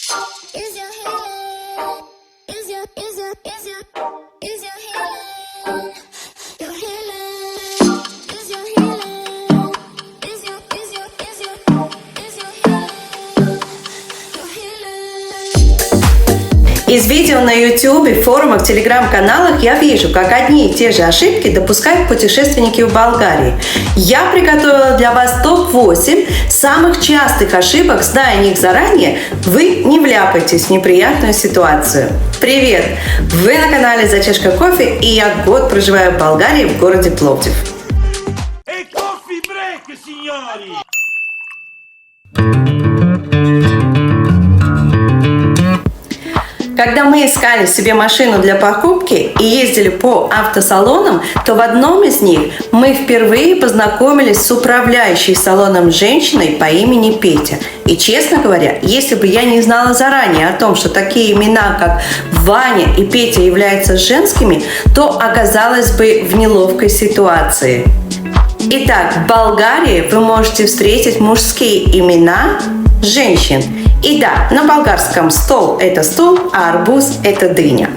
Is your healing? Is your healing? Your healing? Is your healing? Is your healing? Your healing? Из видео на YouTube, форумах, телеграм-каналах я вижу, как одни и те же ошибки допускают путешественники в Болгарии. Я приготовила для вас топ-8 самых частых ошибок. Зная о них заранее, вы не вляпаетесь в неприятную ситуацию. Привет! Вы на канале «За чашкой кофе», и я год проживаю в Болгарии, в городе Пловдив. Coffee break, signori! Когда мы искали себе машину для покупки и ездили по автосалонам, то в одном из них мы впервые познакомились с управляющей салоном женщиной по имени Петя. И, честно говоря, если бы я не знала заранее о том, что такие имена, как Ваня и Петя, являются женскими, то оказалась бы в неловкой ситуации. Итак, в Болгарии вы можете встретить мужские имена женщин. И да, на болгарском стол – это стол, а арбуз – это дыня.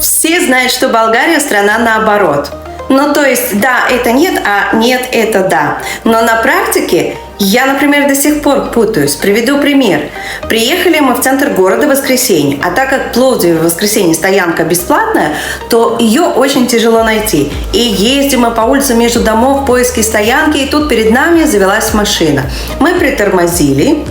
Все знают, что Болгария – страна наоборот. Ну, то есть, да, это нет, а нет, это да. Но на практике я, например, до сих пор путаюсь. Приведу пример. Приехали мы в центр города в воскресенье, а так как в Пловдиве в воскресенье стоянка бесплатная, то ее очень тяжело найти. И ездим мы по улице между домов в поиске стоянки, и тут перед нами завелась машина. Мы притормозили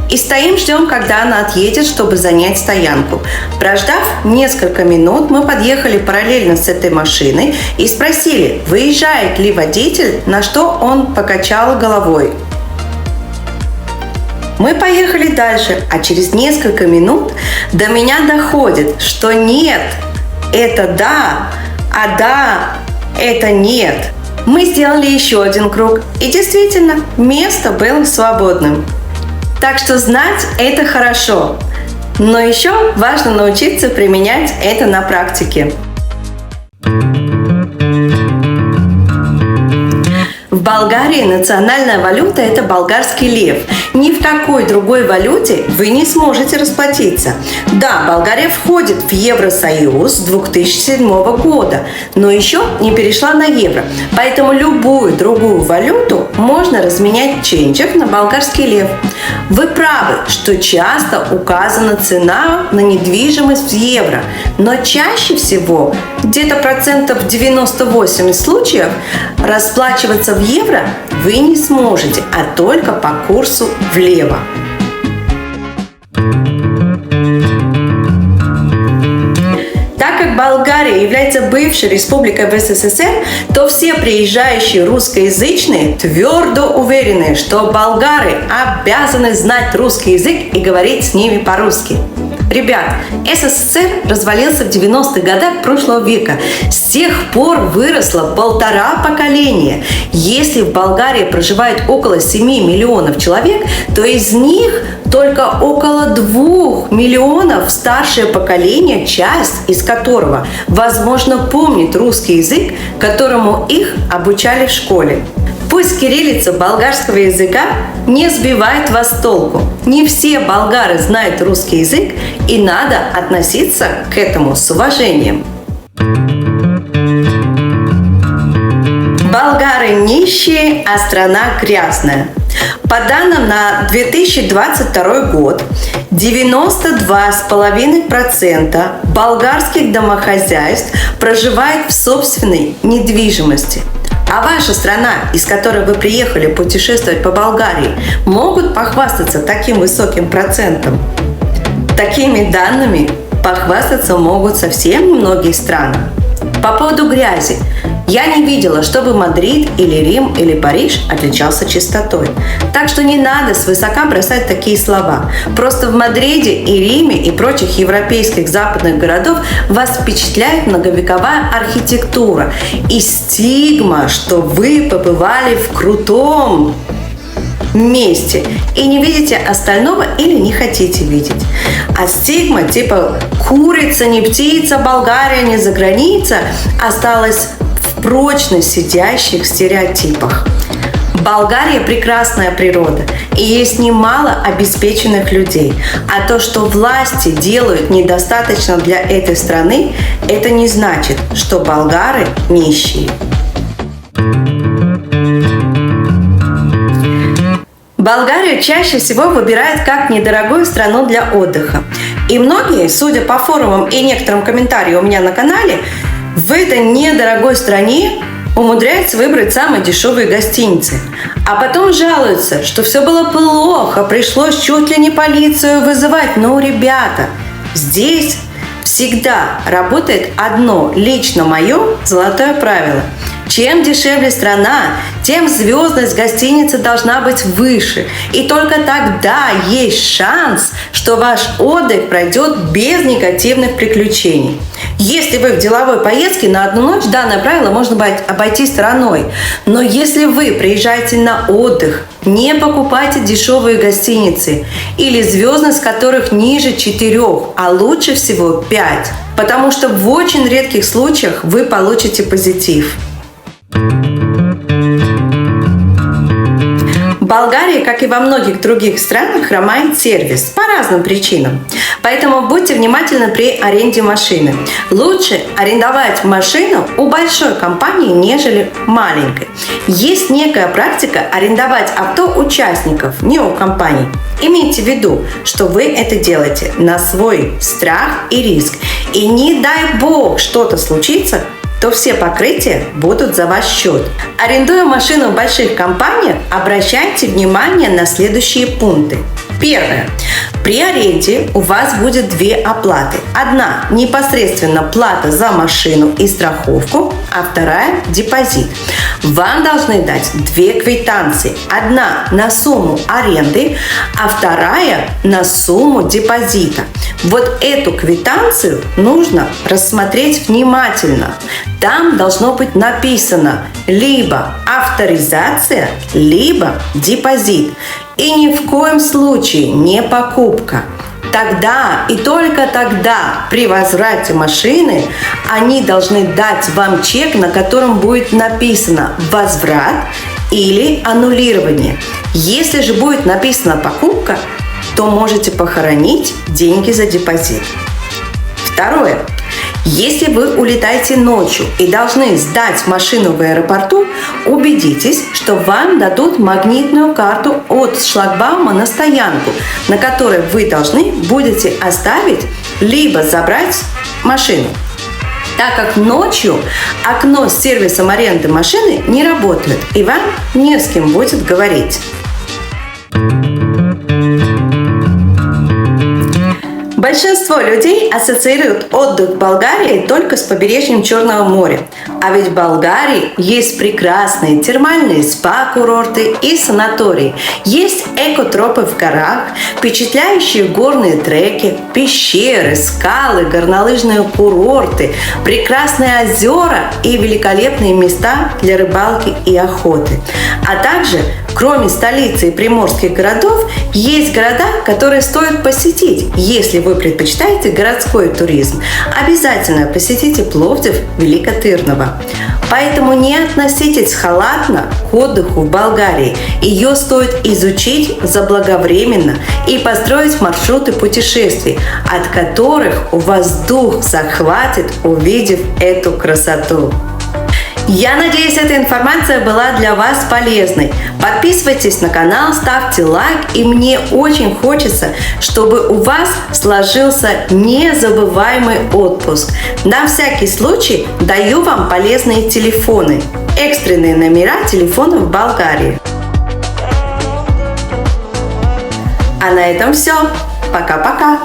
и стоим, ждем, когда она отъедет, чтобы занять стоянку. Прождав несколько минут, мы подъехали параллельно с этой машиной и спросили, выезжает ли водитель, на что он покачал головой. Мы поехали дальше, а через несколько минут до меня доходит, что нет, это да, а да, это нет. Мы сделали еще один круг, и действительно, место было свободным. Так что знать – это хорошо, но еще важно научиться применять это на практике. В Болгарии национальная валюта – это болгарский лев. Ни в какой другой валюте вы не сможете расплатиться. Да, Болгария входит в Евросоюз с 2007 года, но еще не перешла на евро. Поэтому любую другую валюту можно разменять в ченджах на болгарский лев. Вы правы, что часто указана цена на недвижимость в евро, но чаще всего, где-то 98% случаев, расплачиваться в евро вы не сможете, а только по курсу влево. Так как Болгария является бывшей республикой в СССР, то все приезжающие русскоязычные твердо уверены, что болгары обязаны знать русский язык и говорить с ними по-русски. Ребят, СССР развалился в 90-х годах прошлого века. С тех пор выросло 1,5 поколения. Если в Болгарии проживает около 7 миллионов человек, то из них только около 2 миллионов старшее поколение, часть из которого, возможно, помнит русский язык, которому их обучали в школе. Пусть кириллица болгарского языка не сбивает вас с толку. Не все болгары знают русский язык, и надо относиться к этому с уважением. Болгары нищие, а страна грязная. По данным на 2022 год, 92,5% болгарских домохозяйств проживает в собственной недвижимости. А ваша страна, из которой вы приехали путешествовать по Болгарии, могут похвастаться таким высоким процентом? Такими данными похвастаться могут совсем немногие страны. По поводу грязи. Я не видела, чтобы Мадрид или Рим или Париж отличался чистотой. Так что не надо свысока бросать такие слова. Просто в Мадриде и Риме и прочих европейских западных городов вас впечатляет многовековая архитектура и стигма, что вы побывали в крутом месте и не видите остального или не хотите видеть. А стигма типа «курица, не птица, Болгария не за граница» осталась в прочно сидящих стереотипах. Болгария прекрасная природа, и есть немало обеспеченных людей. А то, что власти делают недостаточно для этой страны, это не значит, что болгары нищие. Болгарию чаще всего выбирают как недорогую страну для отдыха. И многие, судя по форумам и некоторым комментариям у меня на канале, в этой недорогой стране умудряются выбрать самые дешевые гостиницы. А потом жалуются, что все было плохо, пришлось чуть ли не полицию вызывать. Но, ребята, здесь всегда работает одно, лично мое золотое правило. Чем дешевле страна, тем звездность гостиницы должна быть выше. И только тогда есть шанс, что ваш отдых пройдет без негативных приключений. Если вы в деловой поездке на одну ночь, данное правило можно обойти стороной. Но если вы приезжаете на отдых, не покупайте дешевые гостиницы или звездность которых ниже 4, а лучше всего 5. Потому что в очень редких случаях вы получите позитив. В Болгарии, как и во многих других странах, хромает сервис по разным причинам. Поэтому будьте внимательны при аренде машины. Лучше арендовать машину у большой компании, нежели маленькой. Есть некая практика арендовать авто участников, не у компаний. Имейте в виду, что вы это делаете на свой страх и риск. И не дай бог что-то случится, то все покрытия будут за ваш счет. Арендуя машину в больших компаниях, обращайте внимание на следующие пункты. Первое. При аренде у вас будет 2 оплаты. Одна непосредственно плата за машину и страховку, а вторая депозит. Вам должны дать 2 квитанции. Одна на сумму аренды, а вторая на сумму депозита. Вот эту квитанцию нужно рассмотреть внимательно. Там должно быть написано либо авторизация, либо депозит. И ни в коем случае не покупка. Тогда и только тогда при возврате машины они должны дать вам чек, на котором будет написано «возврат» или «аннулирование». Если же будет написано «покупка», то можете похоронить деньги за депозит. Второе. Если вы улетаете ночью и должны сдать машину в аэропорту, убедитесь, что вам дадут магнитную карту от шлагбаума на стоянку, на которой вы должны будете оставить либо забрать машину. Так как ночью окно с сервисом аренды машины не работает, и вам не с кем будет говорить. Большинство людей ассоциируют отдых в Болгарии только с побережьем Черного моря. А ведь в Болгарии есть прекрасные термальные спа-курорты и санатории. Есть экотропы в горах, впечатляющие горные треки, пещеры, скалы, горнолыжные курорты, прекрасные озера и великолепные места для рыбалки и охоты. А также, кроме столицы и приморских городов, есть города, которые стоит посетить, если вы предпочитаете городской туризм. Обязательно посетите Пловдив, Великотырново. Поэтому не относитесь халатно к отдыху в Болгарии. Ее стоит изучить заблаговременно и построить маршруты путешествий, от которых у вас дух захватит, увидев эту красоту. Я надеюсь, эта информация была для вас полезной. Подписывайтесь на канал, ставьте лайк, и мне очень хочется, чтобы у вас сложился незабываемый отпуск. На всякий случай даю вам полезные телефоны, экстренные номера телефонов в Болгарии. А на этом все. Пока-пока.